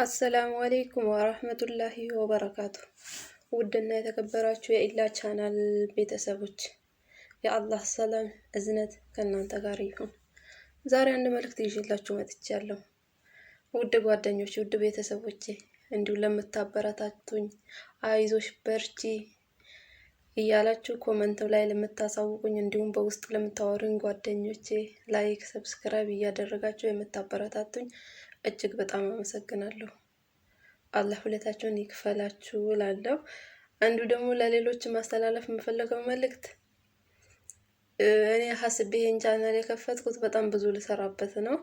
አሰላሙ አሌይኩም ወራህመቱላሂ ወበረካቱ። ውድና የተከበራችሁ የኢላ ቻናል ቤተሰቦች የአላህ ሰላም እዝነት ከእናንተ ጋር ይሁን። ዛሬ አንድ መልእክት ይዤላችሁ መጥቻለሁ። ውድ ጓደኞች፣ ውድ ቤተሰቦቼ እንዲሁ ለምታበረታቱኝ አይዞሽ በርቺ እያላችሁ ኮመንት ላይ ለምታሳውቁኝ እንዲሁም በውስጥ ለምታወሩኝ ጓደኞቼ ላይክ፣ ሰብስክራይብ እያደረጋችሁ የምታበረታቱኝ እጅግ በጣም አመሰግናለሁ። አላህ ሁለታችሁን ይክፈላችሁ እላለሁ። አንዱ ደግሞ ለሌሎች ማስተላለፍ የምፈልገው መልእክት እኔ ሀስቤ ይሄን ቻናል የከፈትኩት በጣም ብዙ ልሰራበት ነው።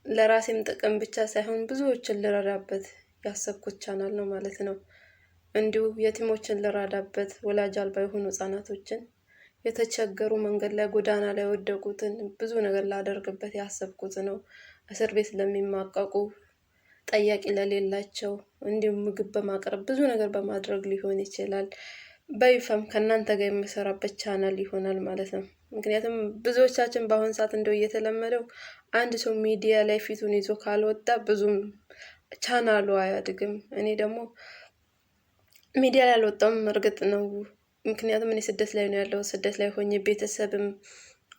ለራሴም ጥቅም ብቻ ሳይሆን ብዙዎችን ልረዳበት ያሰብኩት ቻናል ነው ማለት ነው። እንዲሁ የቲሞችን ልረዳበት፣ ወላጅ አልባ የሆኑ ህጻናቶችን፣ የተቸገሩ መንገድ ላይ ጎዳና ላይ ወደቁትን ብዙ ነገር ላደርግበት ያሰብኩት ነው። እስር ቤት ለሚማቀቁ፣ ጠያቂ ለሌላቸው፣ እንዲሁም ምግብ በማቅረብ ብዙ ነገር በማድረግ ሊሆን ይችላል። በይፋም ከእናንተ ጋር የምሰራበት ቻናል ይሆናል ማለት ነው። ምክንያቱም ብዙዎቻችን በአሁን ሰዓት እንደው እየተለመደው አንድ ሰው ሚዲያ ላይ ፊቱን ይዞ ካልወጣ ብዙም ቻናሉ አያድግም። እኔ ደግሞ ሚዲያ ላይ አልወጣም እርግጥ ነው። ምክንያቱም እኔ ስደት ላይ ነው ያለው። ስደት ላይ ሆኜ ቤተሰብም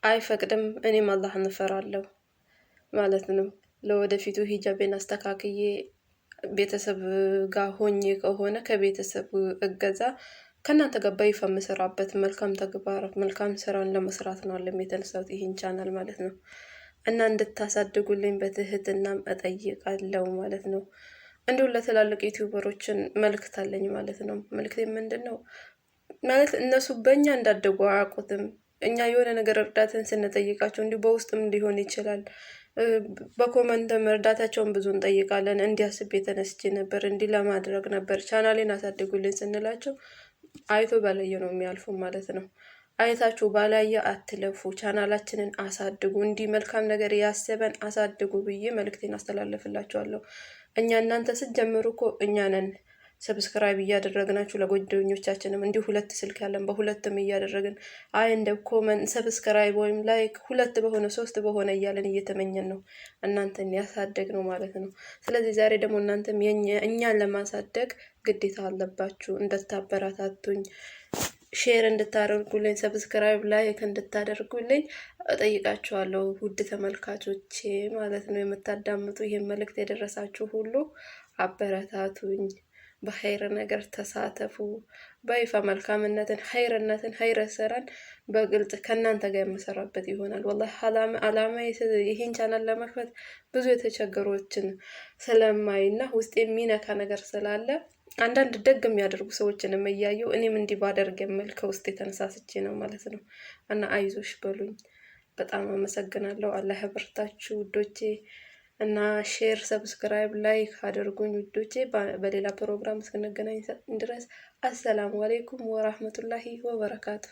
አይፈቅድም። እኔም አላህን እፈራለሁ ማለት ነው። ለወደፊቱ ሂጃቤን አስተካክዬ ቤተሰብ ጋር ሆኜ ከሆነ ከቤተሰብ እገዛ ከእናንተ ጋር በይፋ የምሰራበት መልካም ተግባር መልካም ስራን ለመስራት ነው አለም የተነሳሁት ይህን ቻናል ማለት ነው። እና እንድታሳድጉልኝ በትህትናም እጠይቃለሁ ማለት ነው። እንዲሁም ለትላልቅ ዩቲዩበሮችን መልእክት አለኝ ማለት ነው። መልእክቴ ምንድን ነው ማለት እነሱ በእኛ እንዳደጉ አያውቁትም። እኛ የሆነ ነገር እርዳታን ስንጠይቃቸው እንዲሁ በውስጥም ሊሆን ይችላል በኮመንትም እርዳታቸውን ብዙ እንጠይቃለን። እንዲያስብ የተነስቼ ነበር፣ እንዲህ ለማድረግ ነበር ቻናሌን አሳድጉልኝ ስንላቸው አይቶ ባላየ ነው የሚያልፉ ማለት ነው። አይታችሁ ባላየ አትለፉ፣ ቻናላችንን አሳድጉ፣ እንዲህ መልካም ነገር ያሰበን አሳድጉ ብዬ መልእክቴን አስተላልፍላችኋለሁ። እኛ እናንተ ስትጀምሩ እኮ እኛ ነን ሰብስክራይብ እያደረግናችሁ ለጓደኞቻችንም እንዲሁ ሁለት ስልክ ያለን በሁለትም እያደረግን እንደ ኮመንት ሰብስክራይብ ወይም ላይክ ሁለት በሆነ ሶስት በሆነ እያለን እየተመኘን ነው እናንተን ያሳደግ ነው ማለት ነው። ስለዚህ ዛሬ ደግሞ እናንተም እኛን ለማሳደግ ግዴታ አለባችሁ። እንድታበረታቱኝ፣ ሼር እንድታደርጉልኝ፣ ሰብስክራይብ ላይክ እንድታደርጉልኝ እጠይቃችኋለሁ። ውድ ተመልካቾቼ ማለት ነው የምታዳምጡ ይህን መልእክት የደረሳችሁ ሁሉ አበረታቱኝ። በኸይር ነገር ተሳተፉ። በይፋ መልካምነትን፣ ኸይርነትን፣ ኸይረ ስራን በግልጽ ከእናንተ ጋር የምሰራበት ይሆናል። ወላሂ አላማ ይሄን ቻናል ለመክፈት ብዙ የተቸገሮችን ስለማይና ውስጥ የሚነካ ነገር ስላለ አንዳንድ ደግ የሚያደርጉ ሰዎችንም እያየው እኔም እንዲህ ባደርግ የምል ከውስጥ የተነሳስቼ ነው ማለት ነው። እና አይዞሽ በሉኝ። በጣም አመሰግናለሁ። አላህ ያበርታችሁ ውዶቼ። እና ሼር ሰብስክራይብ ላይክ አድርጉኝ ውዶቼ። በሌላ ፕሮግራም እስክንገናኝ ድረስ አሰላሙ አሌይኩም ወራህመቱላሂ ወበረካቱ።